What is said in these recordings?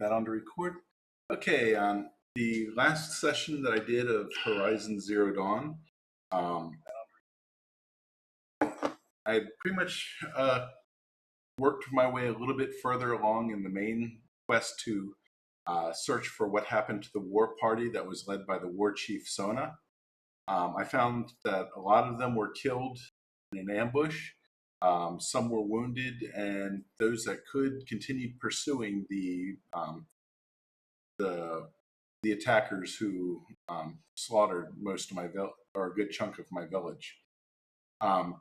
that on to record. Okay, the last session that I did of Horizon Zero Dawn, um, I had pretty much worked my way a little bit further along in the main quest to search for what happened to the war party that was led by the war chief Sona. I found that a lot of them were killed in an ambush. Some were wounded, and those that could continued pursuing the the attackers who slaughtered most of my or a good chunk of my village. Um,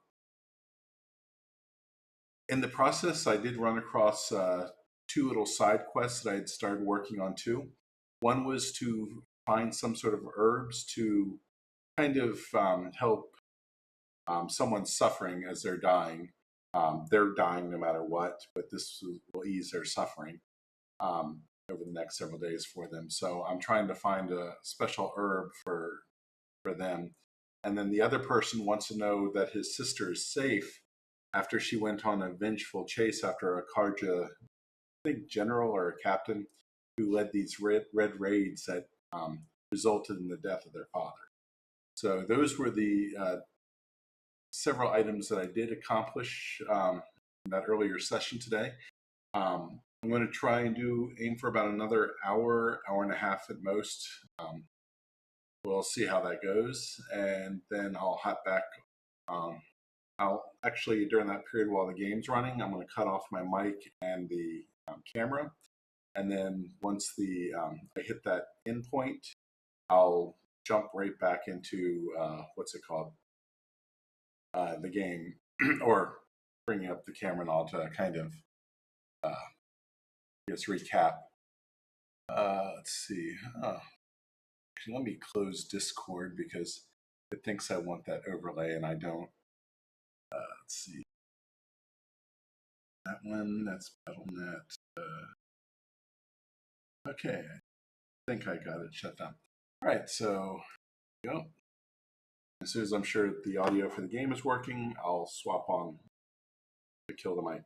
in the process, I did run across two little side quests that I had started working on too. One was to find some sort of herbs to kind of help someone suffering as they're dying. They're dying no matter what, but this will ease their suffering over the next several days for them. So I'm trying to find a special herb for them. And then the other person wants to know that his sister is safe after she went on a vengeful chase after a Karja, I think general or a captain, who led these red raids that resulted in the death of their father. So those were the several items that I did accomplish in that earlier session today. I'm going to try and aim for about another hour, hour and a half at most. We'll see how that goes, and then I'll hop back. I'll actually, during that period while the game's running, I'm going to cut off my mic and the camera, and then once I hit that end point, I'll jump right back into what's it called, the game, or bringing up the camera and all to kind of just recap. Let's see. Let me close Discord because it thinks I want that overlay and I don't. Let's see. That one, that's BattleNet. Okay, I think I got it shut down. All right, so here we go. As soon as I'm sure the audio for the game is working, I'll swap on to kill the mic.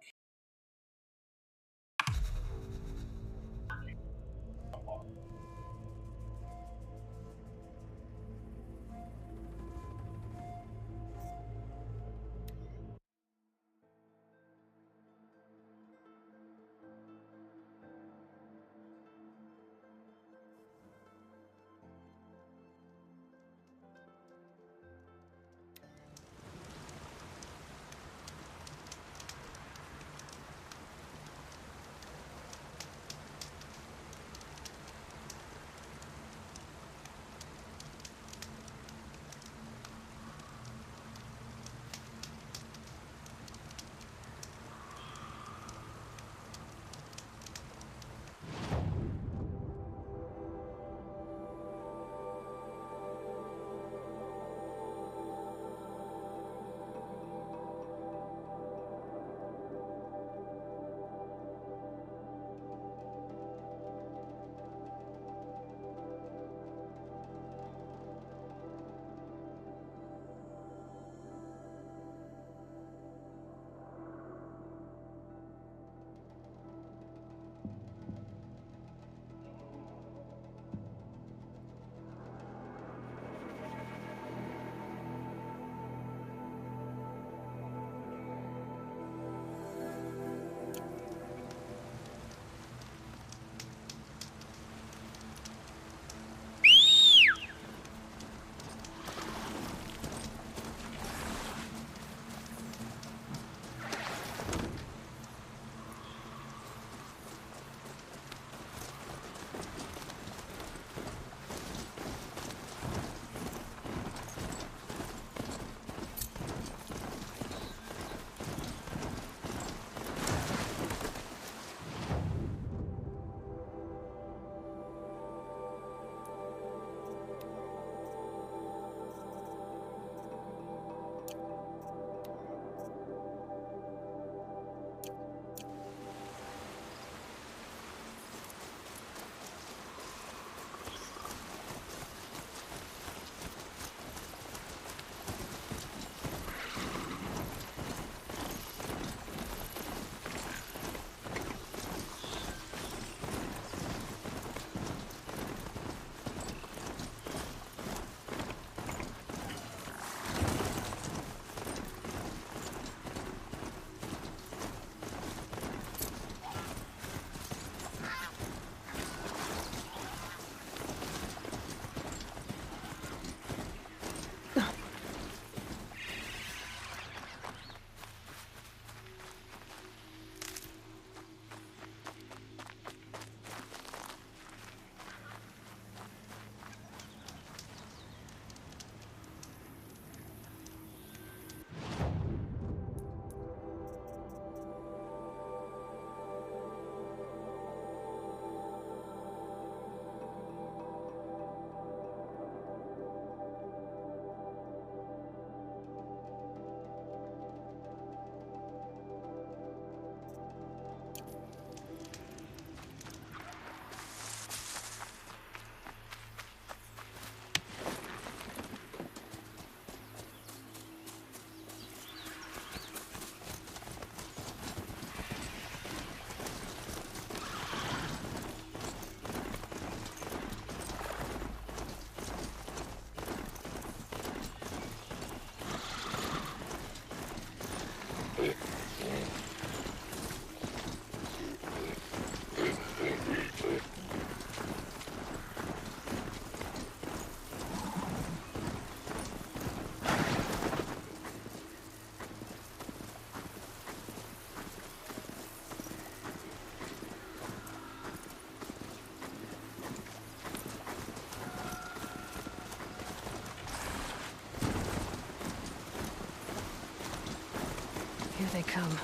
they come.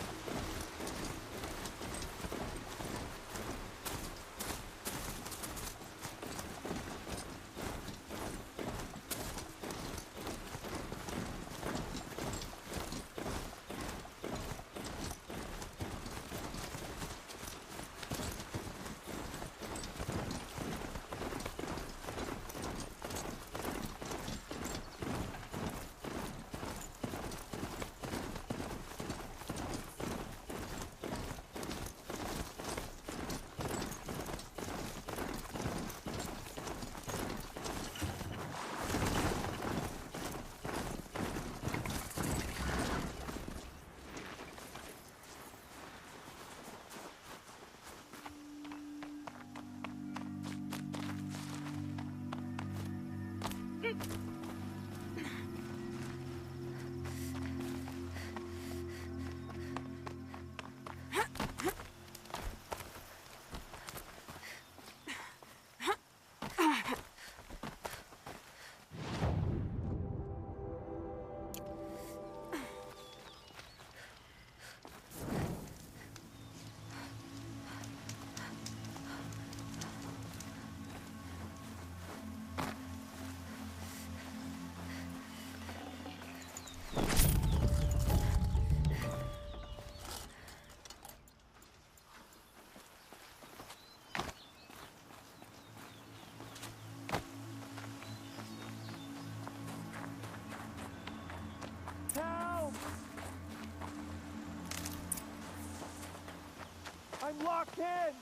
I'm locked in!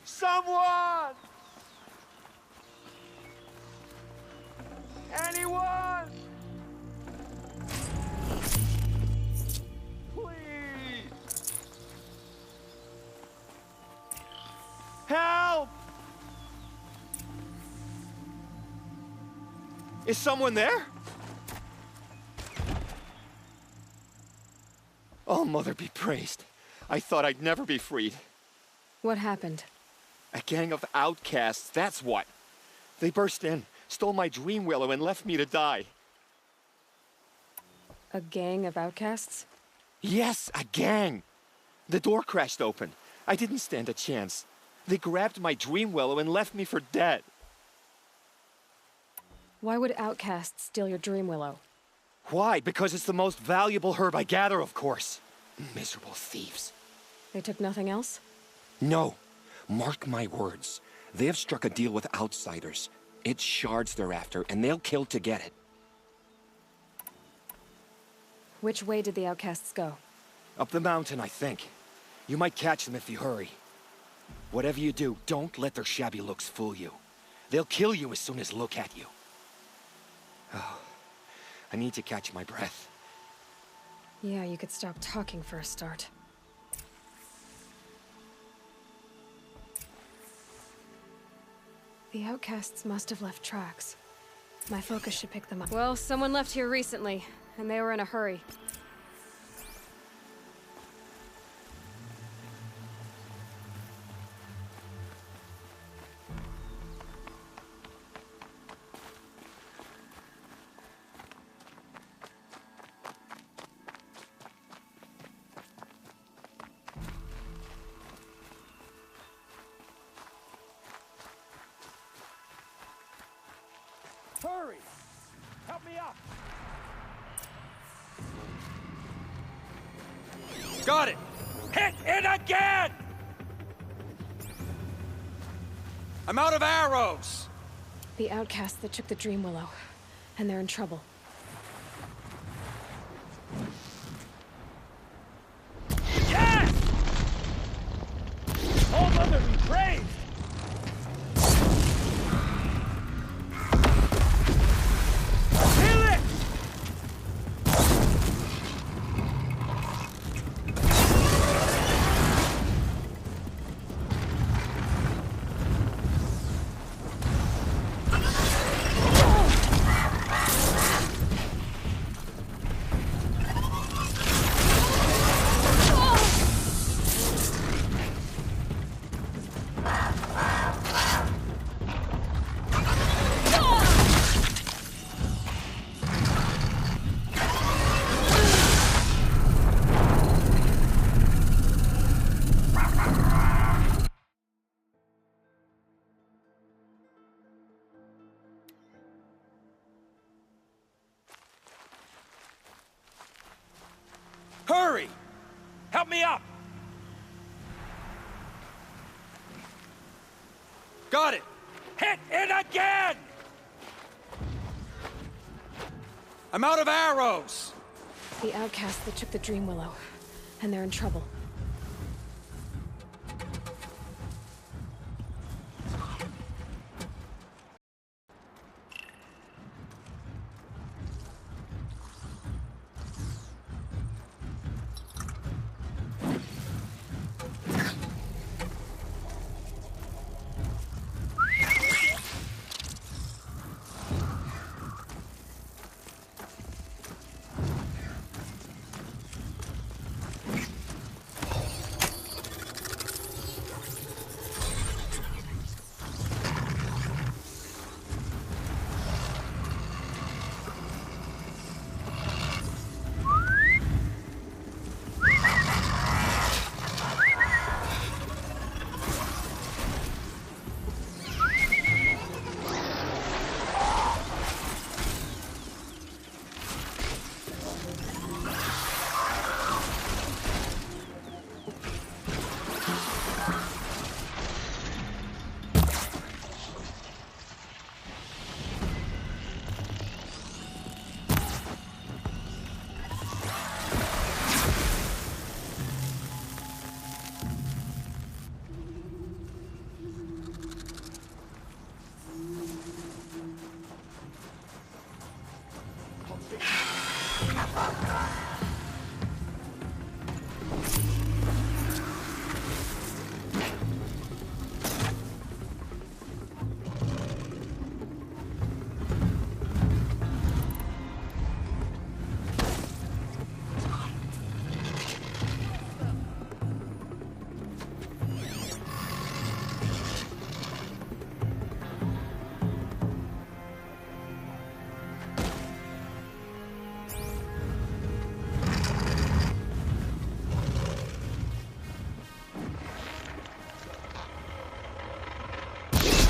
Someone! Anyone! Please! Help! Is someone there? Oh, Mother be praised. I thought I'd never be freed. What happened? A gang of outcasts, that's what. They burst in, stole my Dreamwillow, and left me to die. A gang of outcasts? Yes, a gang. The door crashed open. I didn't stand a chance. They grabbed my Dreamwillow and left me for dead. Why would outcasts steal your Dreamwillow? Why? Because it's the most valuable herb I gather, of course. Miserable thieves. They took nothing else? No. Mark my words. They have struck a deal with outsiders. It's shards they're after, and they'll kill to get it. Which way did the outcasts go? Up the mountain, I think. You might catch them if you hurry. Whatever you do, don't let their shabby looks fool you. They'll kill you as soon as look at you. Oh, I need to catch my breath. Yeah, you could stop talking for a start. The outcasts must have left tracks. My focus should pick them up. Well, someone left here recently, and they were in a hurry. Hurry! Help me up! Got it! Hit it again! I'm out of arrows! The outcasts that took the Dreamwillow, and they're in trouble. Yes! Oh, Mother be praised! Got it! Hit it again! I'm out of arrows! The Outcasts that took the Dreamwillow, and they're in trouble.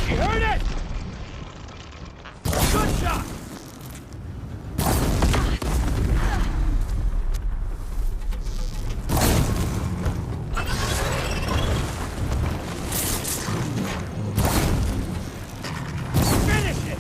You heard it! Good shot! Finish it!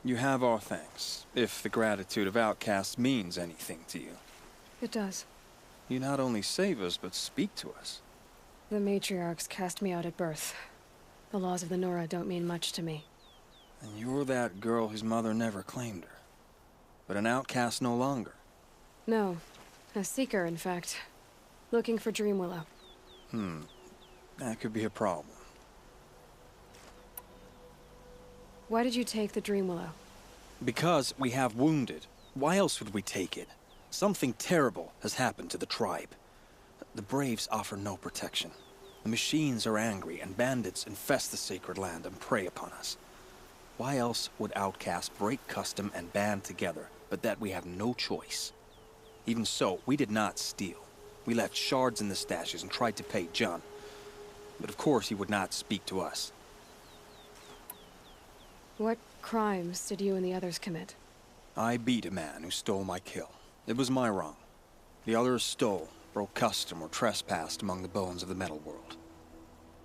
You have our thanks, if the gratitude of Outcasts means anything to you. It does. You not only save us, but speak to us. The matriarchs cast me out at birth. The laws of the Nora don't mean much to me. And you're that girl whose mother never claimed her. But an outcast no longer. No. A seeker, in fact. Looking for Dreamwillow. That could be a problem. Why did you take the Dreamwillow? Because we have wounded. Why else would we take it? Something terrible has happened to the tribe. The Braves offer no protection. The machines are angry, and bandits infest the sacred land and prey upon us. Why else would outcasts break custom and band together, but that we have no choice? Even so, we did not steal. We left shards in the stashes and tried to pay John. But of course he would not speak to us. What crimes did you and the others commit? I beat a man who stole my kill. It was my wrong. The others stole, broke custom, or trespassed among the bones of the metal world.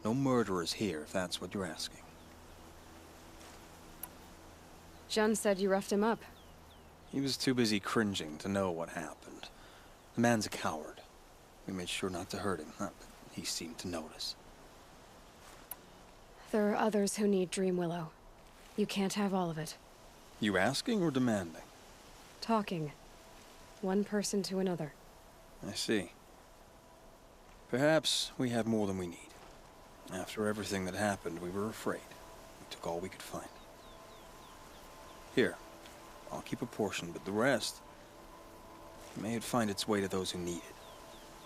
No murderers here, if that's what you're asking. Jun said you roughed him up. He was too busy cringing to know what happened. The man's a coward. We made sure not to hurt him, not that he seemed to notice. There are others who need Dreamwillow. You can't have all of it. You asking or demanding? Talking. One person to another. I see. Perhaps we have more than we need. After everything that happened, we were afraid. We took all we could find. Here, I'll keep a portion, but the rest... may it find its way to those who need it.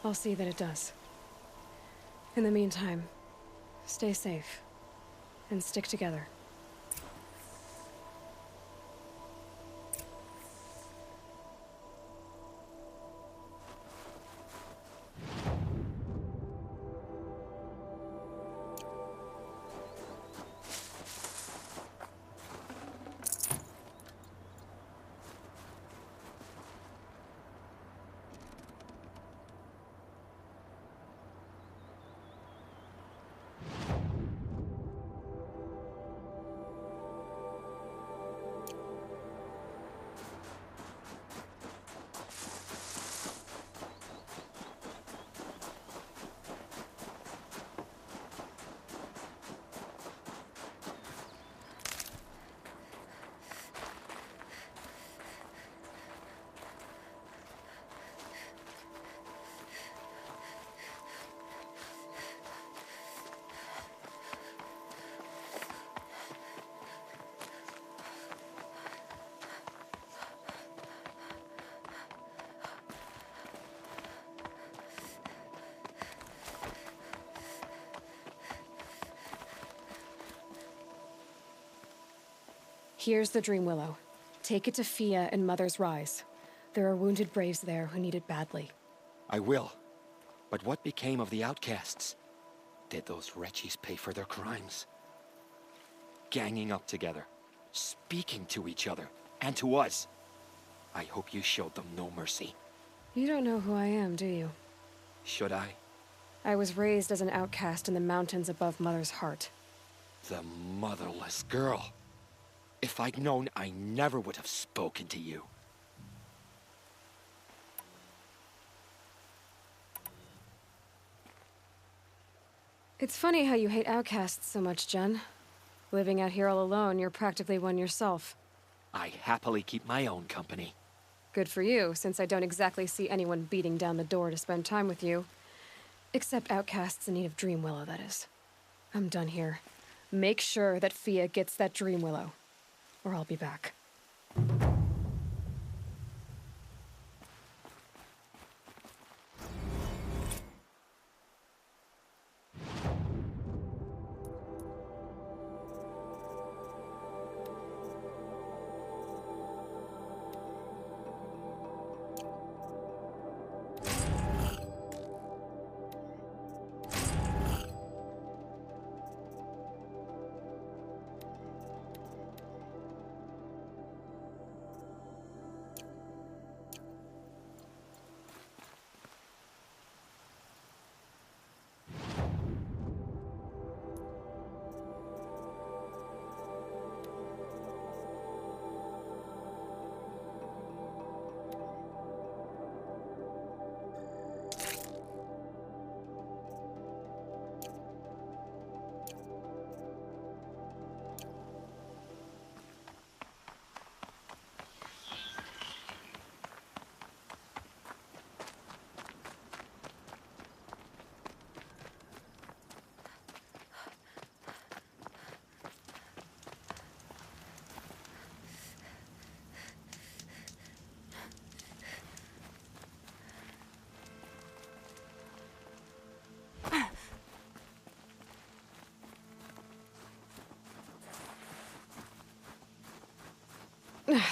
I'll see that it does. In the meantime, stay safe. And stick together. Here's the Dreamwillow. Take it to Fia and Mother's Rise. There are wounded braves there who need it badly. I will. But what became of the Outcasts? Did those wretches pay for their crimes? Ganging up together, speaking to each other, and to us. I hope you showed them no mercy. You don't know who I am, do you? Should I? I was raised as an outcast in the mountains above Mother's Heart. The motherless girl. If I'd known, I never would have spoken to you. It's funny how you hate outcasts so much, Jen. Living out here all alone, you're practically one yourself. I happily keep my own company. Good for you, since I don't exactly see anyone beating down the door to spend time with you. Except outcasts in need of Dreamwillow, that is. I'm done here. Make sure that Fia gets that Dreamwillow, or I'll be back.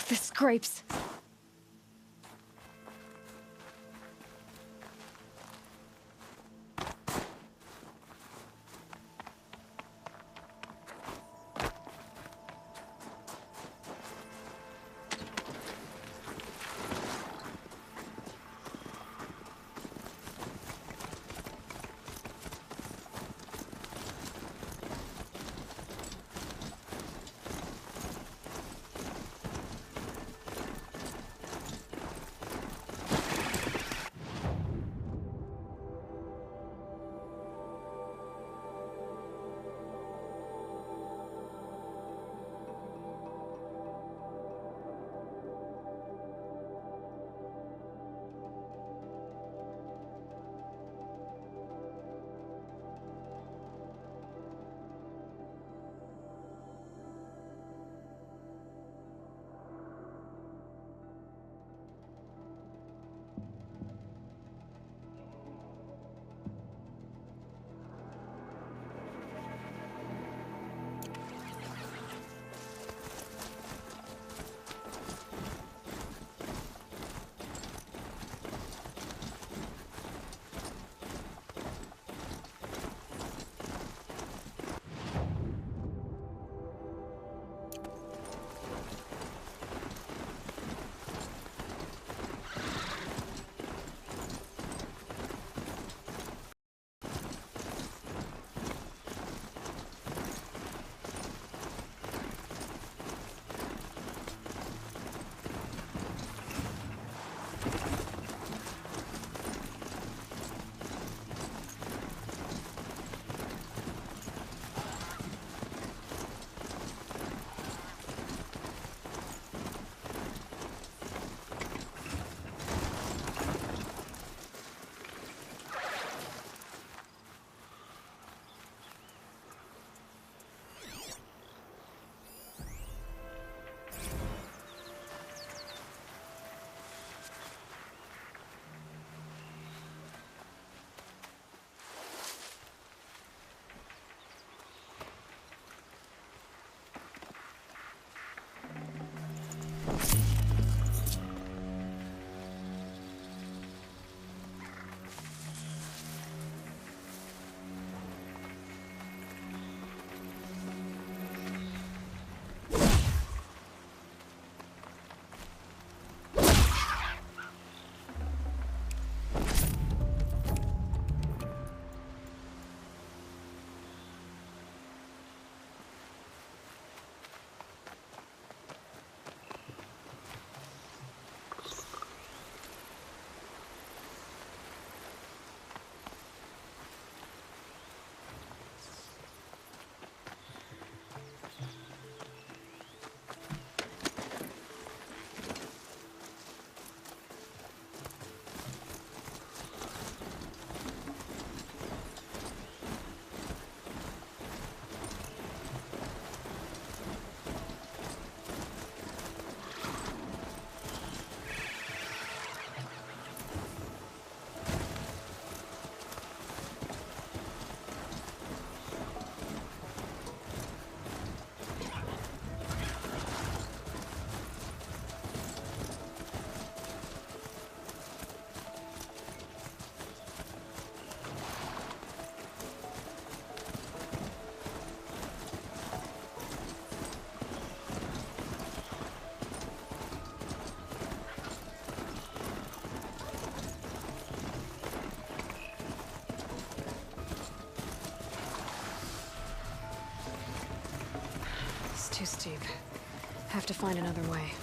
The scrapes. Too steep. Have to find another way.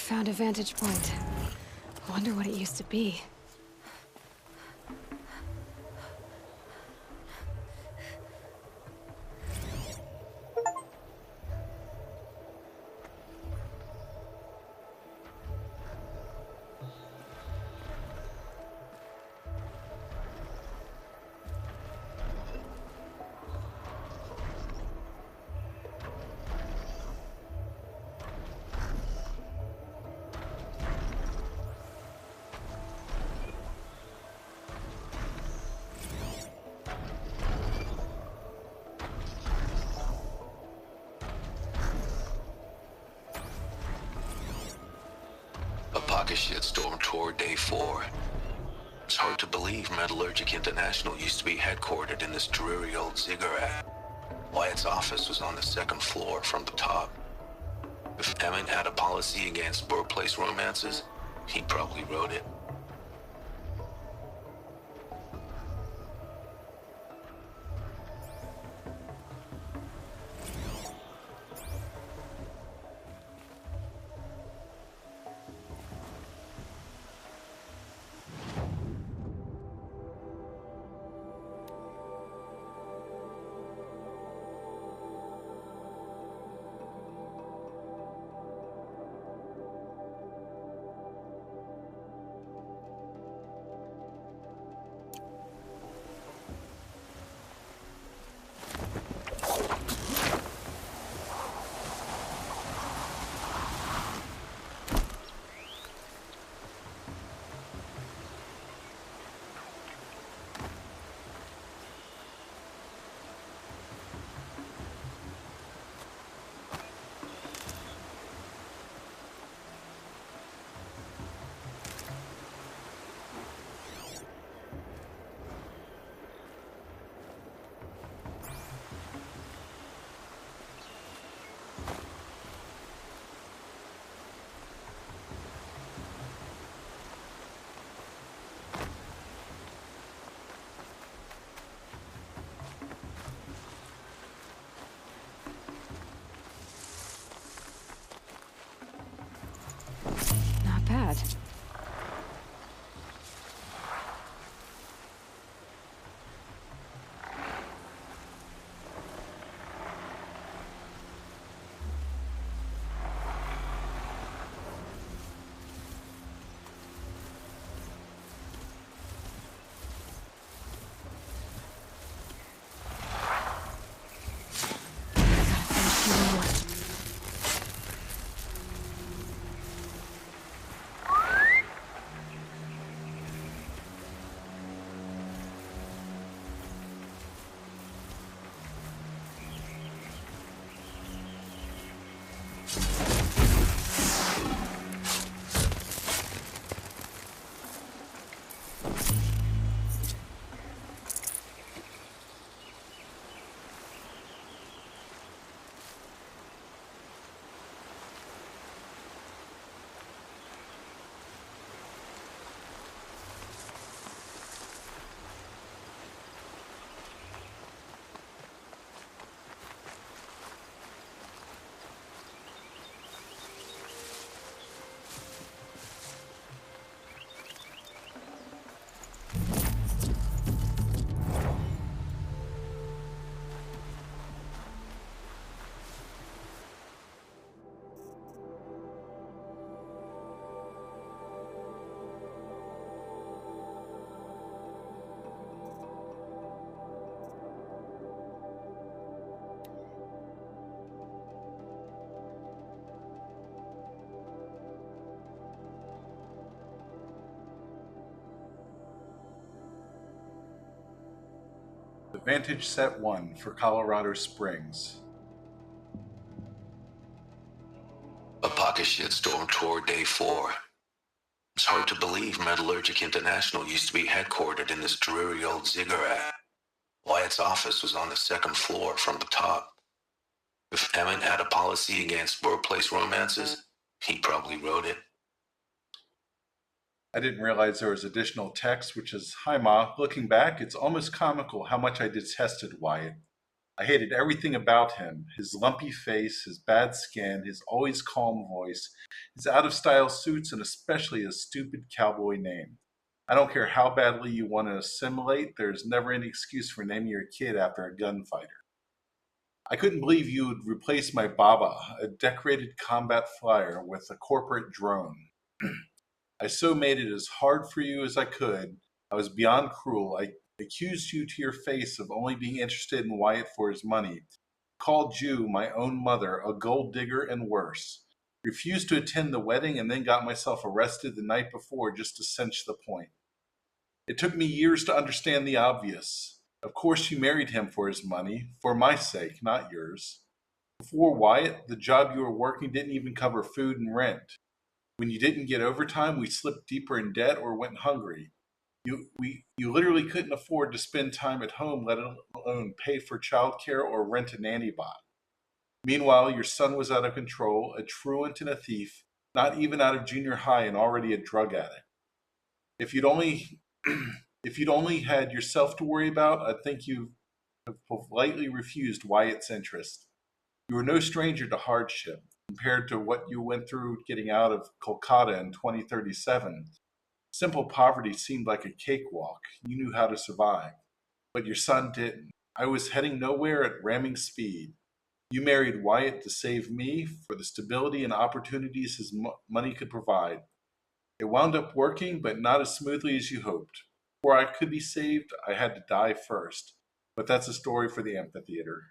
Found a vantage point. Wonder what it used to be. A pocket shitstorm toward day 4. It's hard to believe Metallurgic International used to be headquartered in this dreary old ziggurat. Wyatt's office was on the 2nd floor from the top. If Emmett had a policy against workplace romances, he probably wrote it. The Vantage Set 1 for Colorado Springs. A pocket shitstorm toward day 4. It's hard to believe Metallurgic International used to be headquartered in this dreary old ziggurat. Wyatt's office was on the second floor from the top. If Emmett had a policy against workplace romances, he probably wrote it. I didn't realize there was additional text, which is, "Hi Ma, looking back, it's almost comical how much I detested Wyatt. I hated everything about him, his lumpy face, his bad skin, his always calm voice, his out-of-style suits, and especially his stupid cowboy name. I don't care how badly you want to assimilate, there's never any excuse for naming your kid after a gunfighter. I couldn't believe you would replace my Baba, a decorated combat flyer, with a corporate drone. I so made it as hard for you as I could. I was beyond cruel. I accused you to your face of only being interested in Wyatt for his money. Called you, my own mother, a gold digger and worse. Refused to attend the wedding and then got myself arrested the night before just to cinch the point. It took me years to understand the obvious. Of course you married him for his money, for my sake, not yours. Before Wyatt, the job you were working didn't even cover food and rent. When you didn't get overtime, we slipped deeper in debt or went hungry. You literally couldn't afford to spend time at home, let alone pay for childcare or rent a nanny bot. Meanwhile, your son was out of control, a truant and a thief, not even out of junior high and already a drug addict. If you'd only if you'd only had yourself to worry about, I think you have politely refused Wyatt's interest. You were no stranger to hardship. Compared to what you went through getting out of Kolkata in 2037, simple poverty seemed like a cakewalk. You knew how to survive. But your son didn't. I was heading nowhere at ramming speed. You married Wyatt to save me for the stability and opportunities his money could provide. It wound up working, but not as smoothly as you hoped. Before I could be saved, I had to die first. But that's a story for the amphitheater.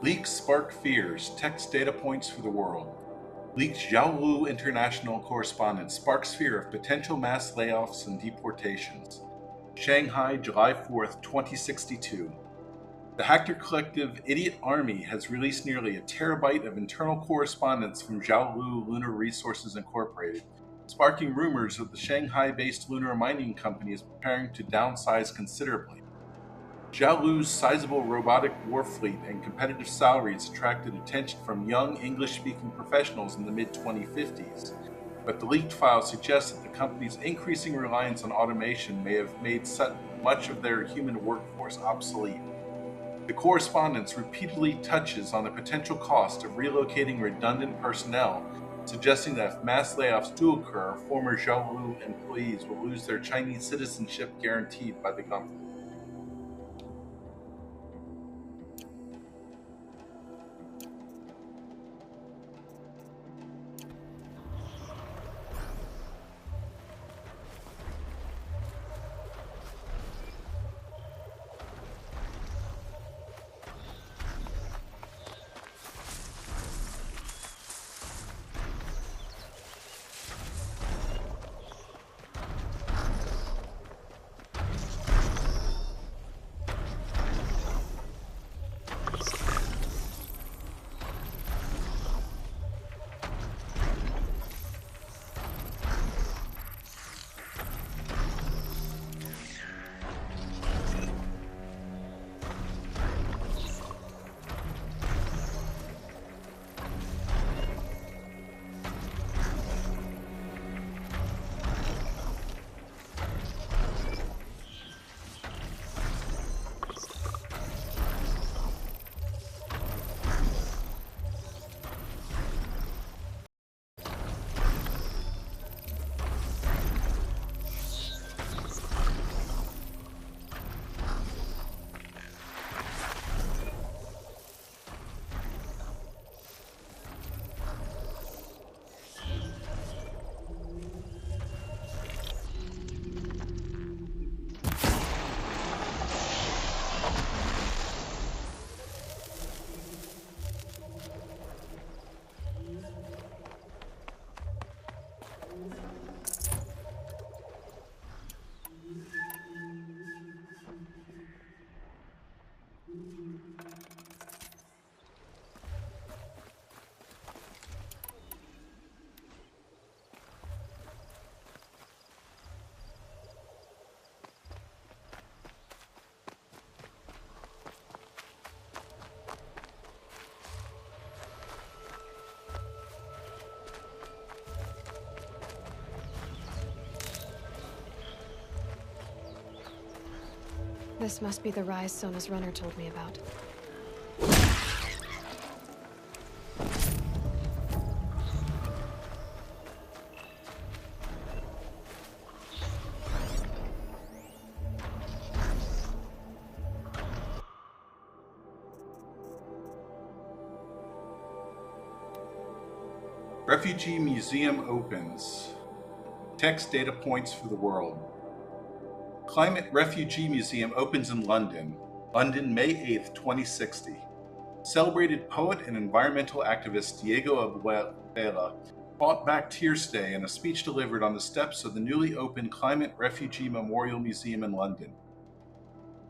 Leaks spark fears, text data points for the world. Leaked Xiaolu International correspondence sparks fear of potential mass layoffs and deportations. Shanghai, July 4th, 2062. The hacker collective Idiot Army has released nearly a terabyte of internal correspondence from Xiaolu Lunar Resources Incorporated, sparking rumors that the Shanghai-based lunar mining company is preparing to downsize considerably. Xiaolu's sizable robotic war fleet and competitive salaries attracted attention from young English-speaking professionals in the mid-2050s, but the leaked file suggests that the company's increasing reliance on automation may have made much of their human workforce obsolete. The correspondence repeatedly touches on the potential cost of relocating redundant personnel, suggesting that if mass layoffs do occur, former Xiaolu employees will lose their Chinese citizenship guaranteed by the company. This must be the rise Sona's runner told me about. Refugee Museum opens. Text data points for the world. Climate Refugee Museum opens in London. London, May 8th, 2060. Celebrated poet and environmental activist Diego Abela fought back Tears Day in a speech delivered on the steps of the newly opened Climate Refugee Memorial Museum in London.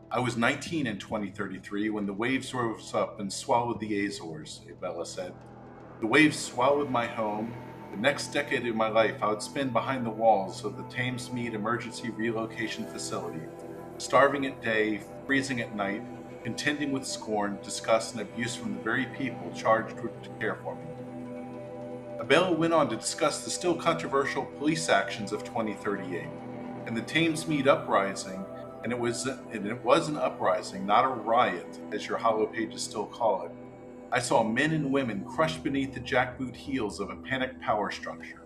I was 19 in 2033 when the waves rose up and swallowed the Azores, Abela said. The waves swallowed my home. The next decade of my life I would spend behind the walls of the Thamesmead Emergency Relocation Facility, starving at day, freezing at night, contending with scorn, disgust, and abuse from the very people charged to care for me. Abela went on to discuss the still controversial police actions of 2038 and the Thamesmead uprising, and it was an uprising, not a riot, as your hollow pages still call it. I saw men and women crushed beneath the jackboot heels of a panicked power structure.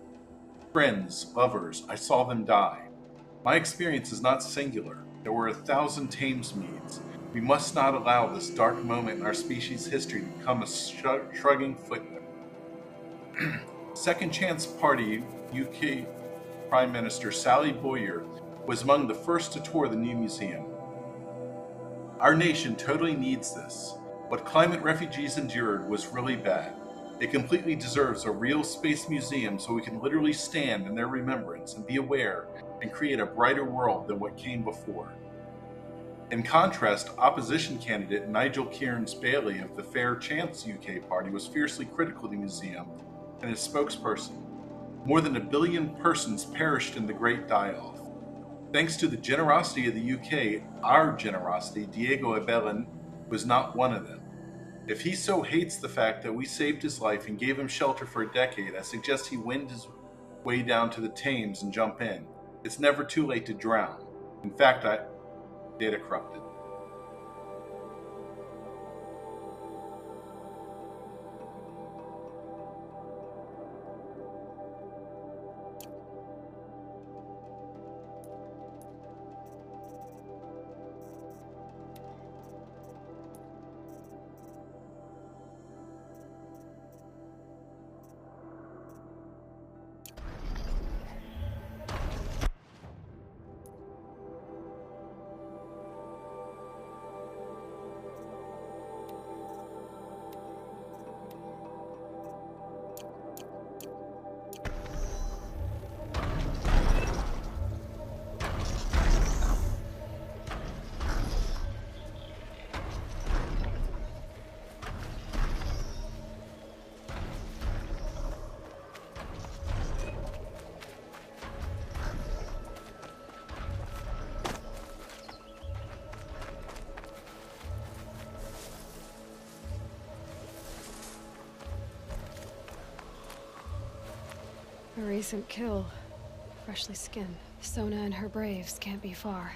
Friends, lovers, I saw them die. My experience is not singular. There were 1,000 Thamesmeads. We must not allow this dark moment in our species' history to become a shrugging footnote. Second Chance Party UK Prime Minister Sally Boyer was among the first to tour the new museum. Our nation totally needs this. What climate refugees endured was really bad. It completely deserves a real space museum so we can literally stand in their remembrance and be aware and create a brighter world than what came before. In contrast, opposition candidate Nigel Kearns-Bailey of the Fair Chance UK Party was fiercely critical of the museum and its spokesperson. More than 1 billion persons perished in the Great Die-Off. Thanks to the generosity of the UK, our generosity, Diego Abela was not one of them. If he so hates the fact that we saved his life and gave him shelter for a decade, I suggest he wend his way down to the Thames and jump in. It's never too late to drown. In fact, data corrupted. A recent kill. Freshly skinned. Sona and her braves can't be far.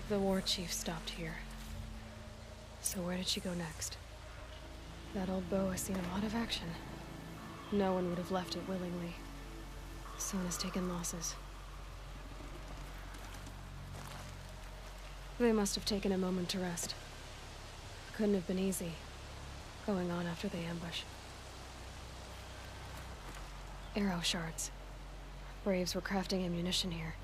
The war chief stopped here. So where did she go next? That old bow has seen a lot of action. No one would have left it willingly. Sona's taken losses. They must have taken a moment to rest. Couldn't have been easy, going on after the ambush. Arrow shards. Braves were crafting ammunition here.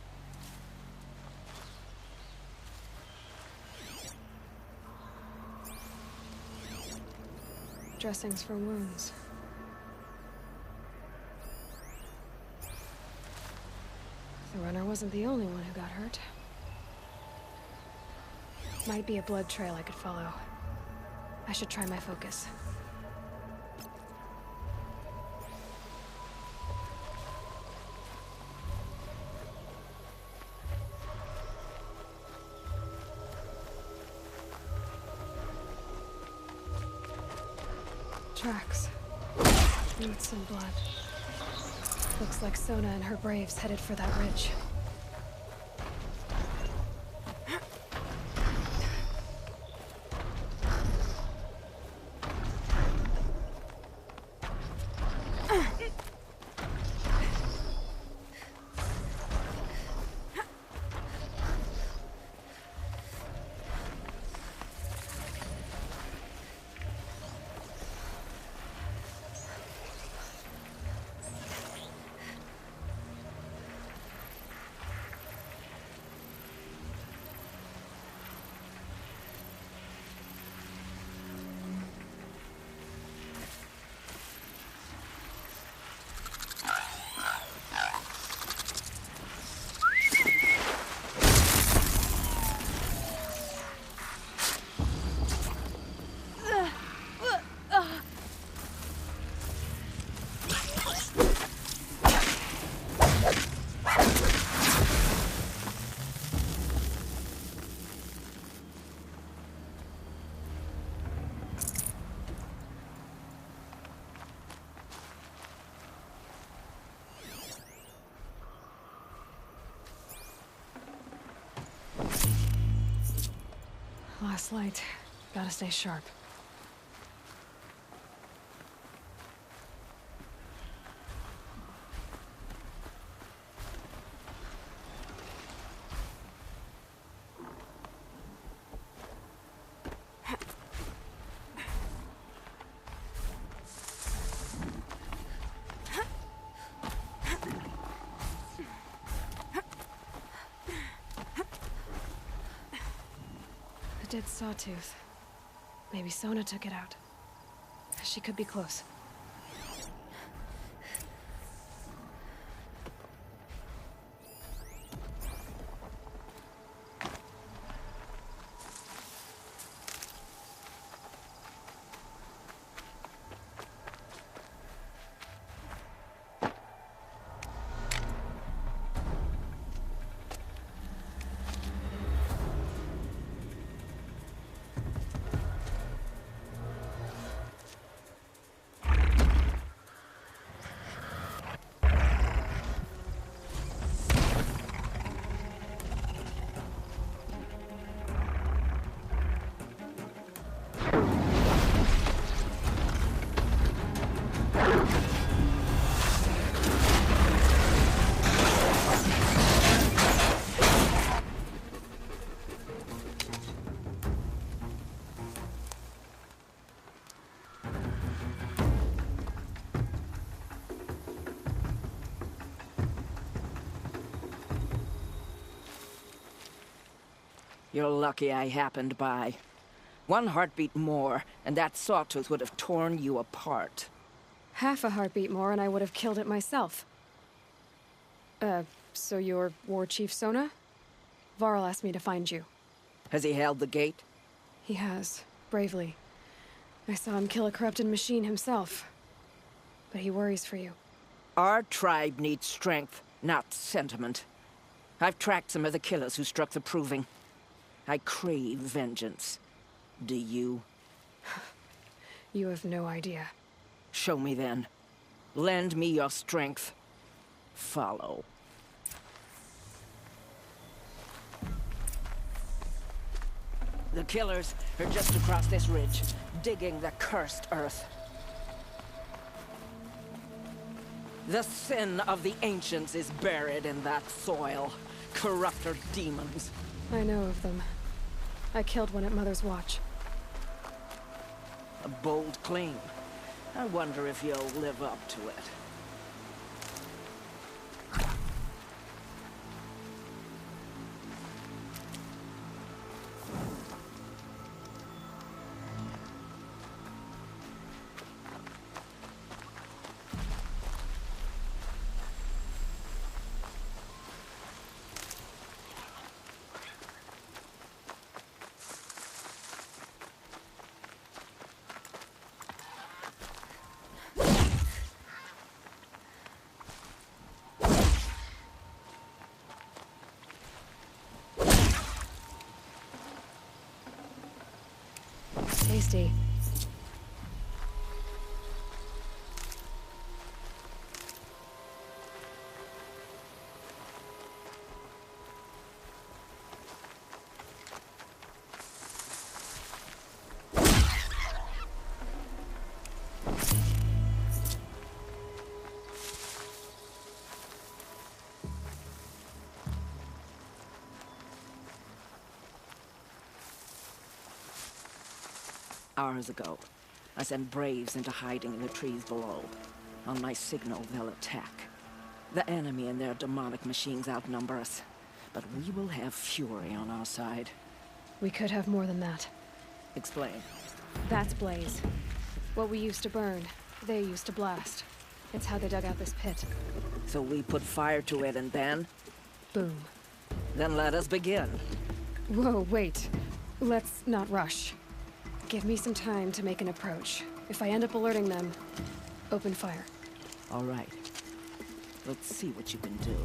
Dressings for wounds. The runner wasn't the only one who got hurt. Might be a blood trail I could follow. I should try my focus. Tracks. Roots and blood. Looks like Sona and her braves headed for that ridge. Last light. Gotta stay sharp. A dead sawtooth. Maybe Sona took it out. She could be close. You're lucky I happened by. One heartbeat more, and that sawtooth would have torn you apart. Half a heartbeat more and I would have killed it myself. So you're War Chief Sona? Varl asked me to find you. Has he held the gate? He has, bravely. I saw him kill a corrupted machine himself. But he worries for you. Our tribe needs strength, not sentiment. I've tracked some of the killers who struck the Proving. I crave vengeance. Do you? You have no idea. Show me then. Lend me your strength. Follow. The killers are just across this ridge, digging the cursed earth. The sin of the ancients is buried in that soil. Corrupter demons. I know of them. I killed one at Mother's Watch. A bold claim. I wonder if you'll live up to it. Tasty. Hours ago, I sent Braves into hiding in the trees below. On my signal, they'll attack. The enemy and their demonic machines outnumber us, but we will have fury on our side. We could have more than that. Explain. That's Blaze. What we used to burn, they used to blast. It's how they dug out this pit. So we put fire to it and then? Boom. Then let us begin. Whoa, wait. Let's not rush. Give me some time to make an approach. If I end up alerting them, open fire. All right. Let's see what you can do.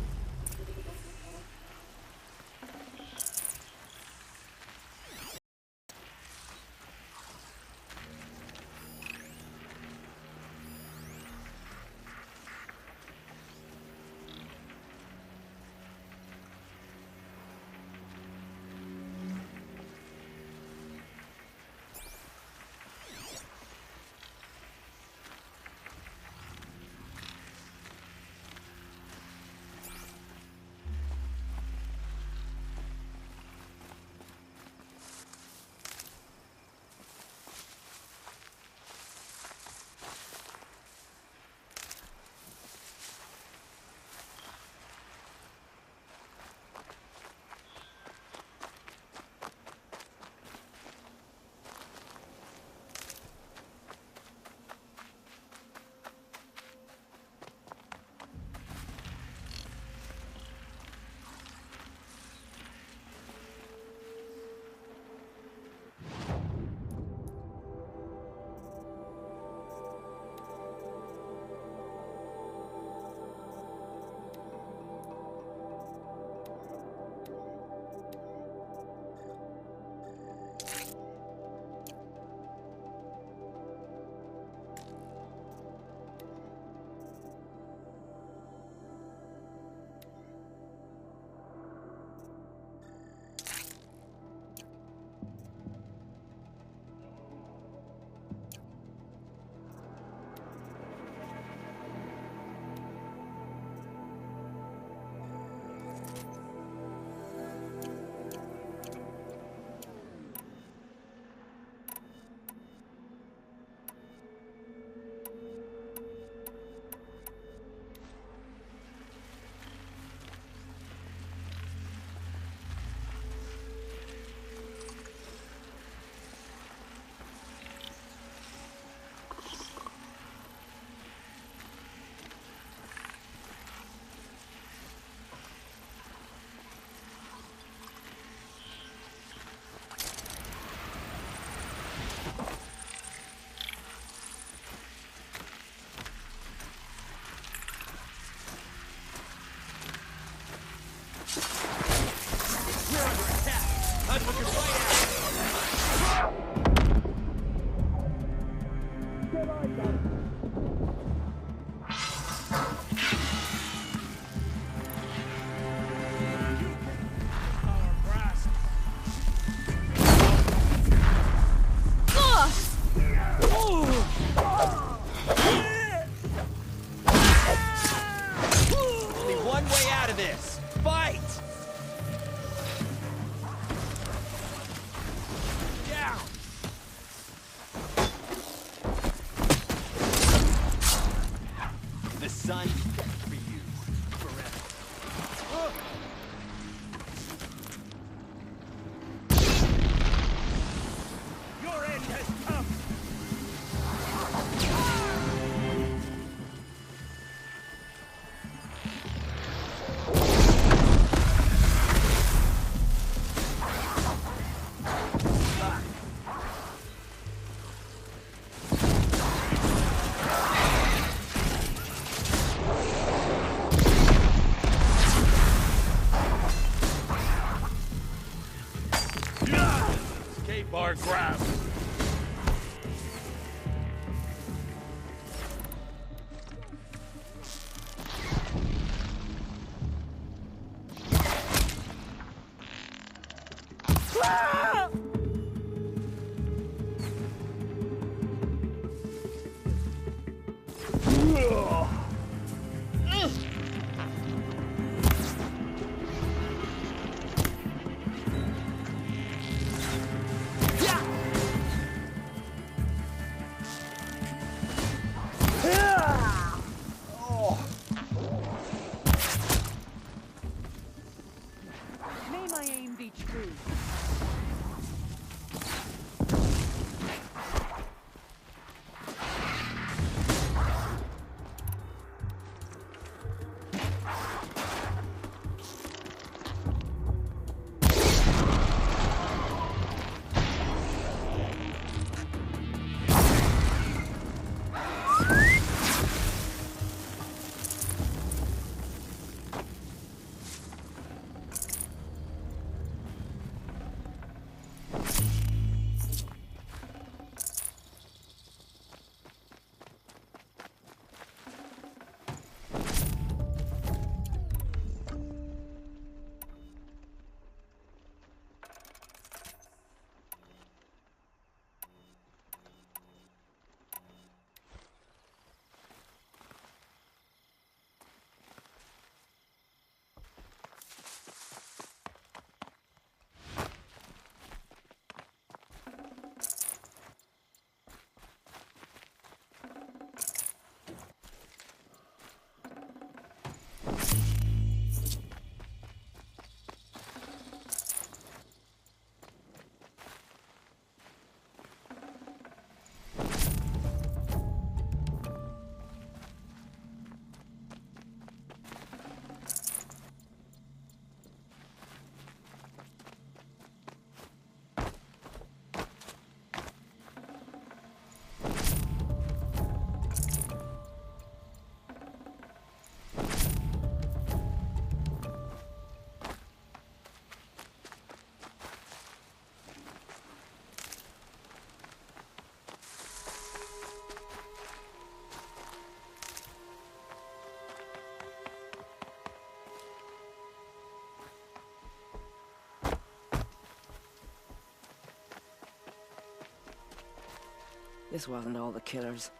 This wasn't all the killers.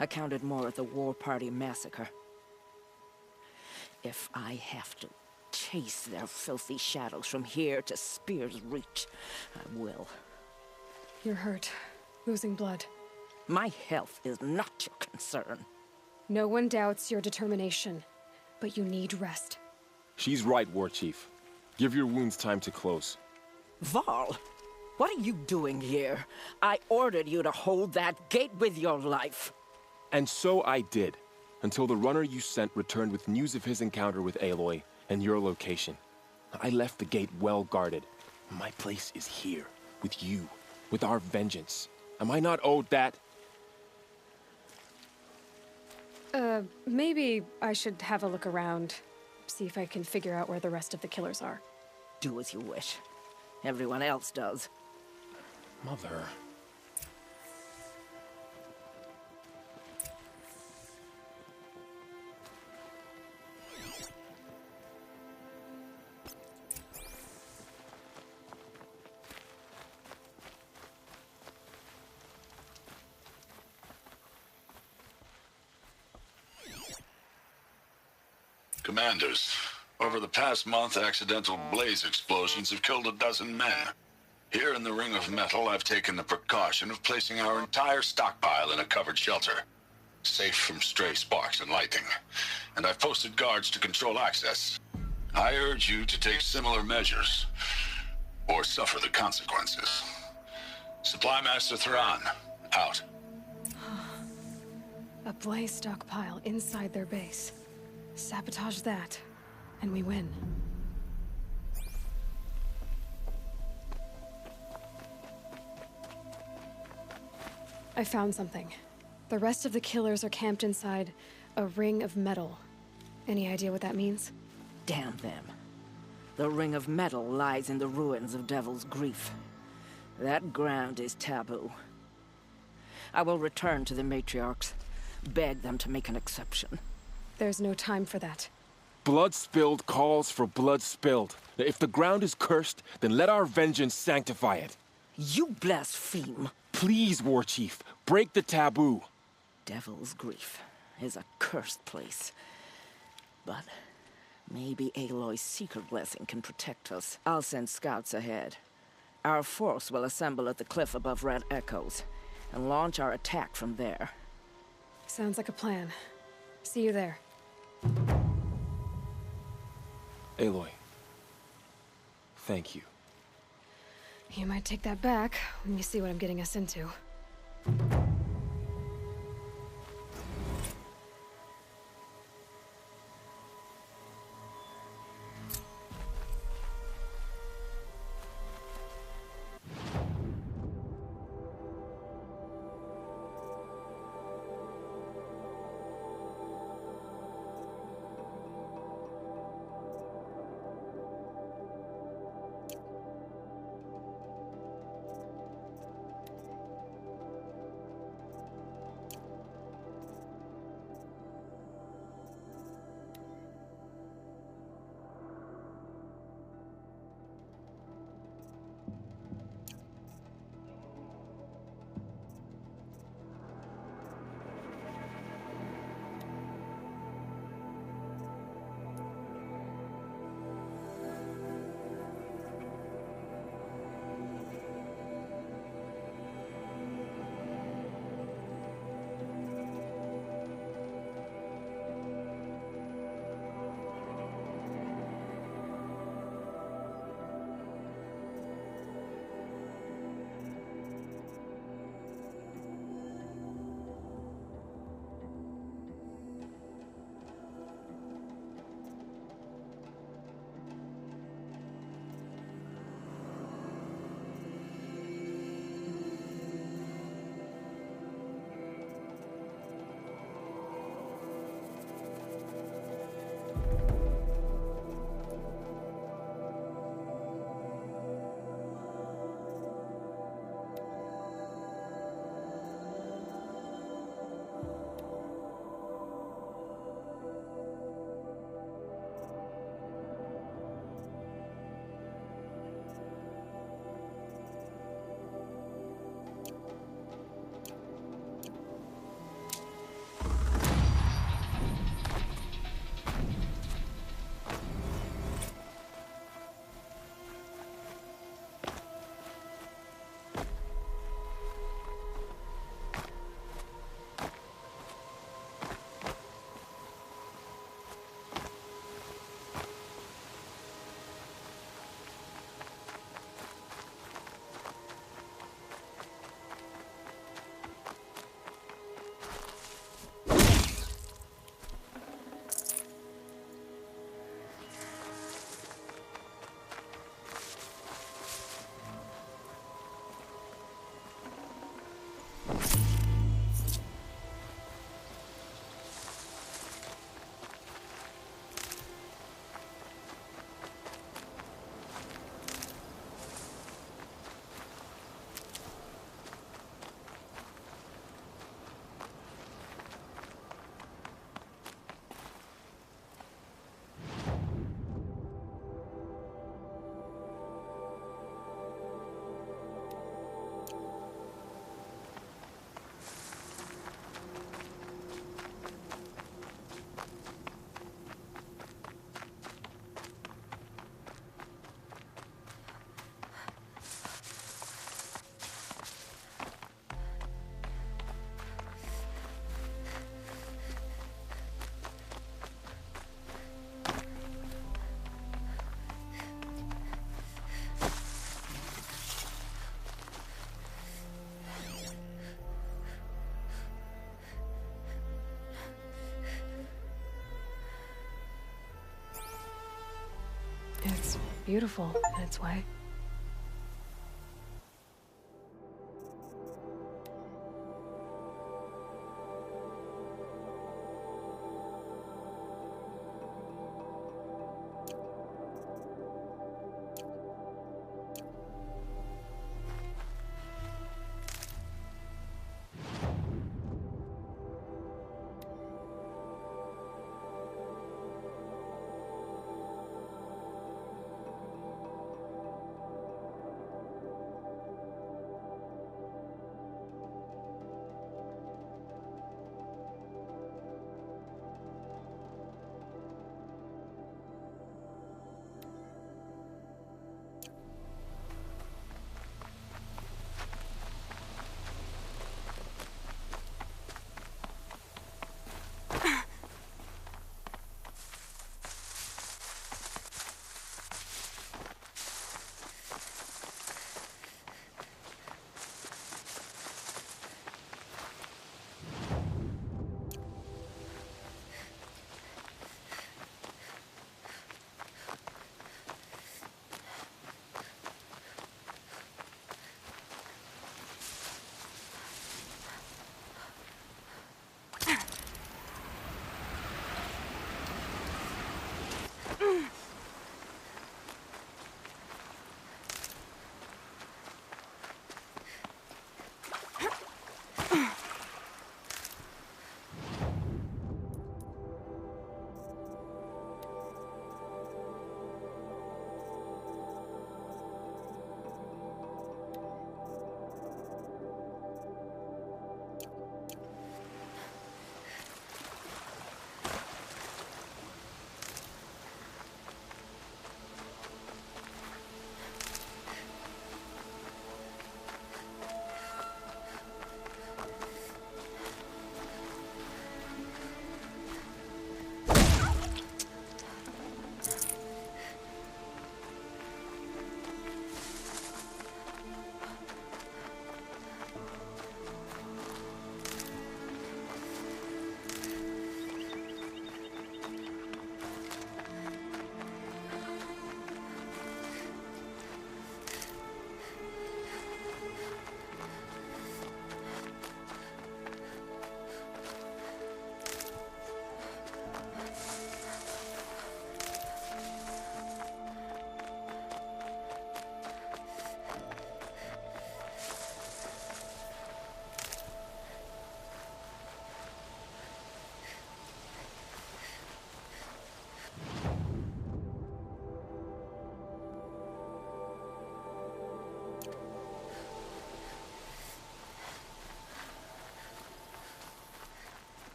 I counted more at the War Party massacre. If I have to chase their filthy shadows from here to Spear's Reach, I will. You're hurt. Losing blood. My health is not your concern. No one doubts your determination, but you need rest. She's right, War Chief. Give your wounds time to close. Val, what are you doing here? I ordered you to hold that gate with your life. And so I did, until the runner you sent returned with news of his encounter with Aloy and your location. I left the gate well guarded. My place is here, with you, with our vengeance. Am I not owed that? Maybe I should have a look around. See if I can figure out where the rest of the killers are. Do as you wish. Everyone else does. Mother... Commanders, over the past month, accidental blaze explosions have killed a dozen men. Here in the Ring of Metal, I've taken the precaution of placing our entire stockpile in a covered shelter, safe from stray sparks and lightning, and I've posted guards to control access. I urge you to take similar measures, or suffer the consequences. Supply Master Thran, out. A blaze stockpile inside their base. Sabotage that, and we win. I found something. The rest of the killers are camped inside a ring of metal. Any idea what that means? Damn them. The Ring of Metal lies in the ruins of Devil's Grief. That ground is taboo. I will return to the matriarchs, beg them to make an exception. There's no time for that. Blood spilled calls for blood spilled. If the ground is cursed, then let our vengeance sanctify it. You blaspheme! Please, War Chief, break the taboo. Devil's Grief is a cursed place. But maybe Aloy's secret blessing can protect us. I'll send scouts ahead. Our force will assemble at the cliff above Red Echoes and launch our attack from there. Sounds like a plan. See you there. Aloy, thank you. You might take that back when you see what I'm getting us into. It's beautiful in its way.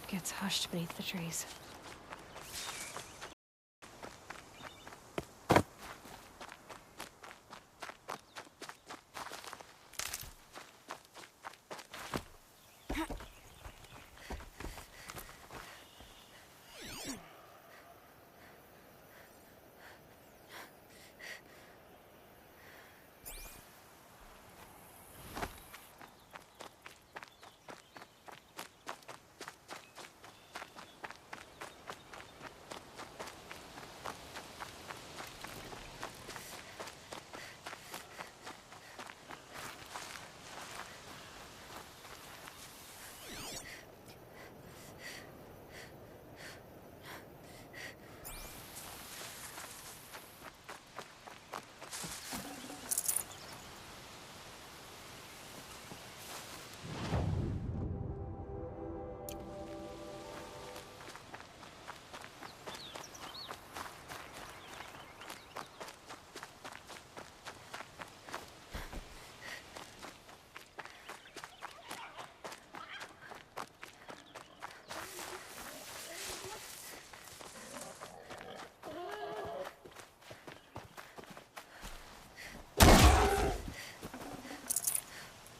Gets hushed beneath the trees.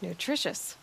Nutritious.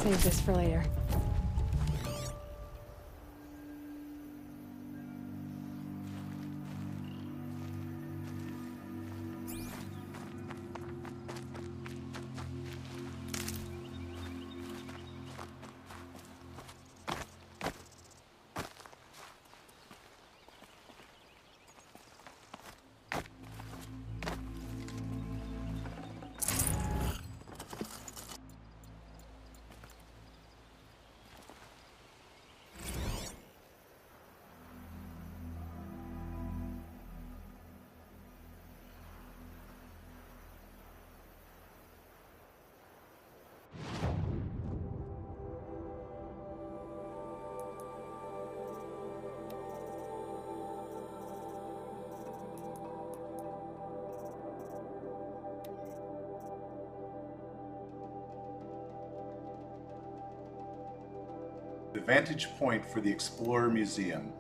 Save this for later. The Vantage Point for the Explorer Museum.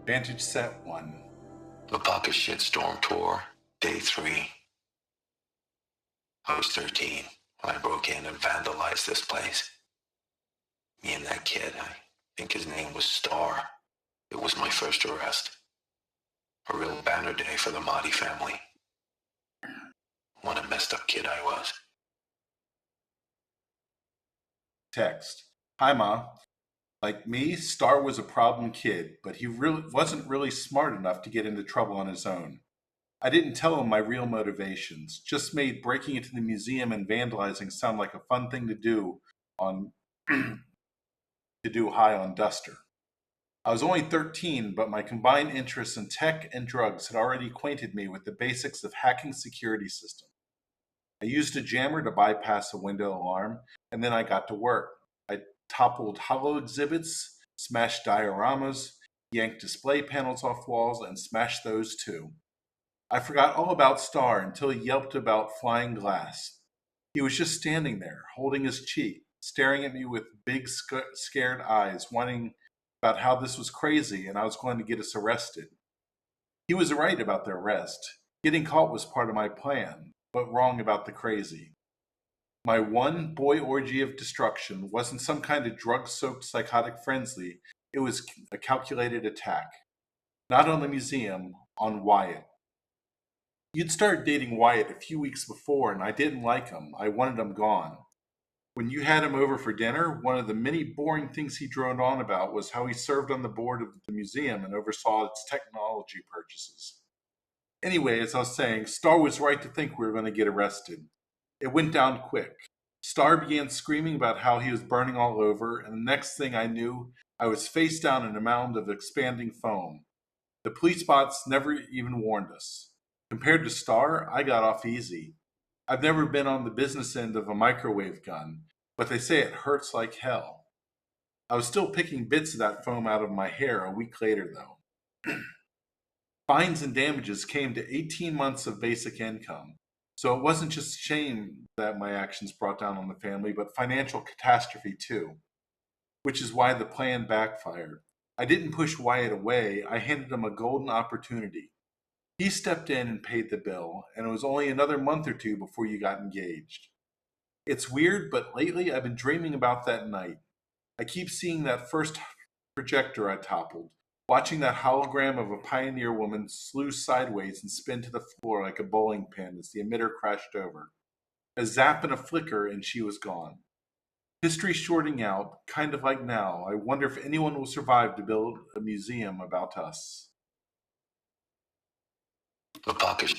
Vantage Set 1. The Bucket Shitstorm Tour, Day 3. I was 13 when I broke in and vandalized this place. Me and that kid, I think his name was Star. It was my first arrest. A real banner day for the Mahdi family. What a messed up kid I was. Text. Hi, Ma. Like me, Star was a problem kid, but he wasn't really smart enough to get into trouble on his own. I didn't tell him my real motivations, just made breaking into the museum and vandalizing sound like a fun thing to do on high on Duster. I was only 13, but my combined interests in tech and drugs had already acquainted me with the basics of hacking security systems. I used a jammer to bypass a window alarm, and then I got to work. I toppled holo exhibits, smashed dioramas, yanked display panels off walls, and smashed those too. I forgot all about Star until he yelped about flying glass. He was just standing there, holding his cheek, staring at me with big, scared eyes, whining about how this was crazy and I was going to get us arrested. He was right about the arrest. Getting caught was part of my plan, but wrong about the crazy. My one boy orgy of destruction wasn't some kind of drug-soaked psychotic frenzy. It was a calculated attack. Not on the museum, on Wyatt. You'd started dating Wyatt a few weeks before, and I didn't like him. I wanted him gone. When you had him over for dinner, one of the many boring things he droned on about was how he served on the board of the museum and oversaw its technology purchases. Anyway, as I was saying, Star was right to think we were going to get arrested. It went down quick. Star began screaming about how he was burning all over, and the next thing I knew, I was face down in a mound of expanding foam. The police bots never even warned us. Compared to Star, I got off easy. I've never been on the business end of a microwave gun, but they say it hurts like hell. I was still picking bits of that foam out of my hair a week later, though. Fines and damages came to 18 months of basic income. So it wasn't just shame that my actions brought down on the family, but financial catastrophe too. Which is why the plan backfired. I didn't push Wyatt away, I handed him a golden opportunity. He stepped in and paid the bill, and it was only another month or two before you got engaged. It's weird, but lately I've been dreaming about that night. I keep seeing that first projector I toppled, watching that hologram of a pioneer woman sluice sideways and spin to the floor like a bowling pin as the emitter crashed over. A zap and a flicker, and she was gone. History shorting out, kind of like now. I wonder if anyone will survive to build a museum about us. The Bucket.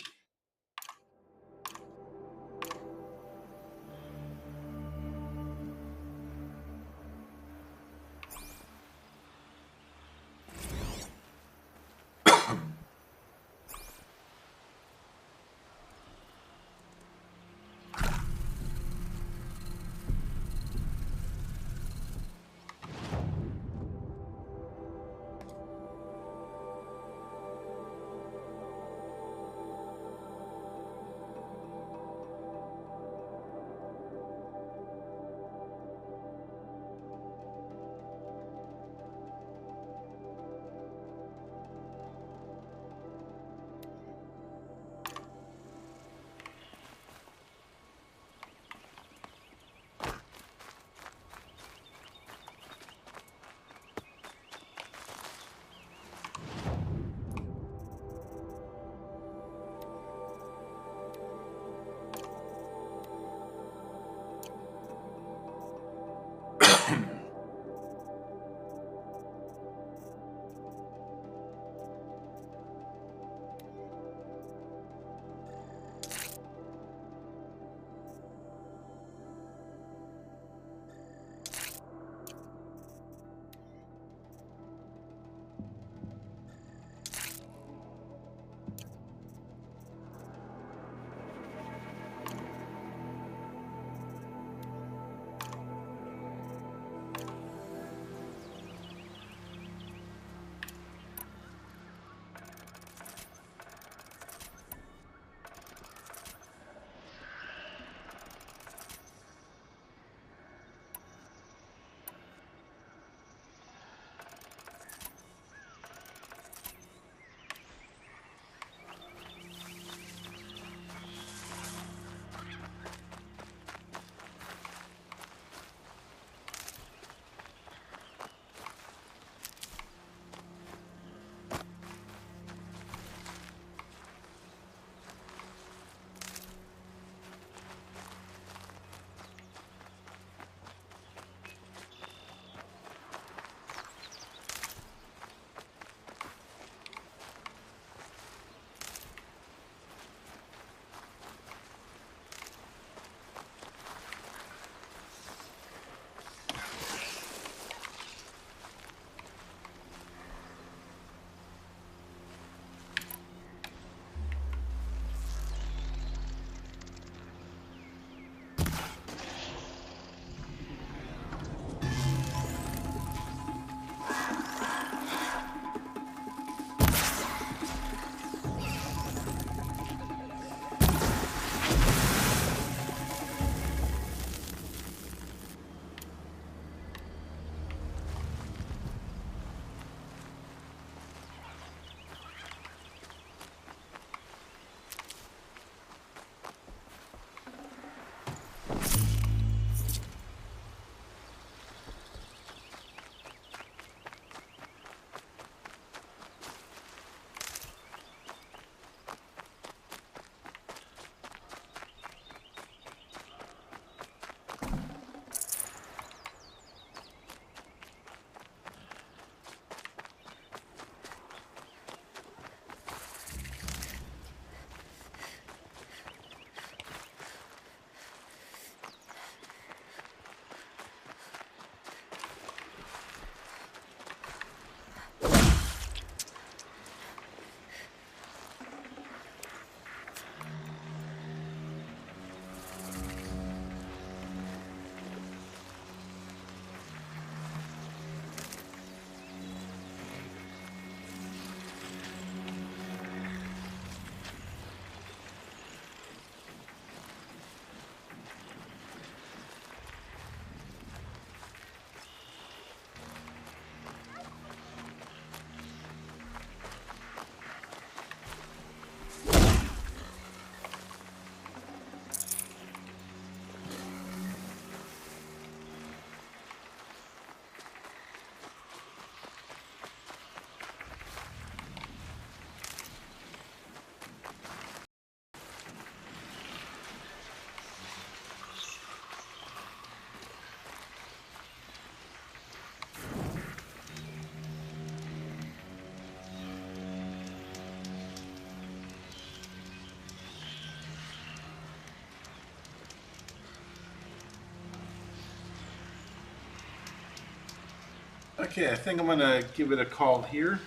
Okay, I think I'm going to give it a call here.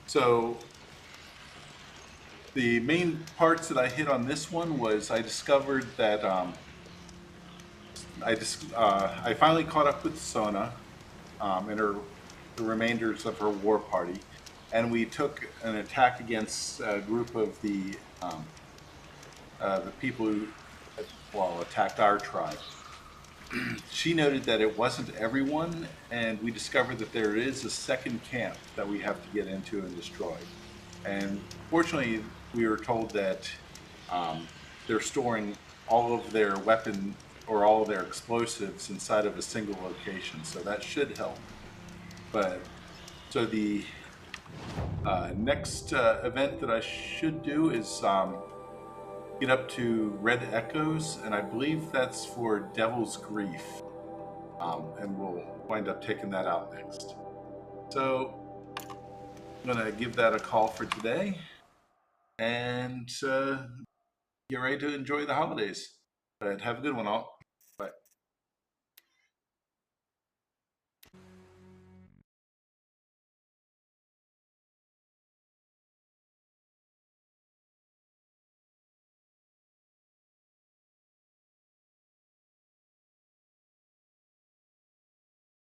So the main parts that I hit on this one was I discovered that I finally caught up with Sona and the remainders of her war party, and we took an attack against a group of the people who attacked our tribe. She noted that it wasn't everyone, and we discovered that there is a second camp that we have to get into and destroy. And fortunately, we were told that they're storing all of their weapon or all of their explosives inside of a single location, so that should help. But so the next event that I should do is get up to Red Echoes, and I believe that's for Devil's Grief. And we'll wind up taking that out next. So I'm going to give that a call for today and get ready to enjoy the holidays. But have a good one, all.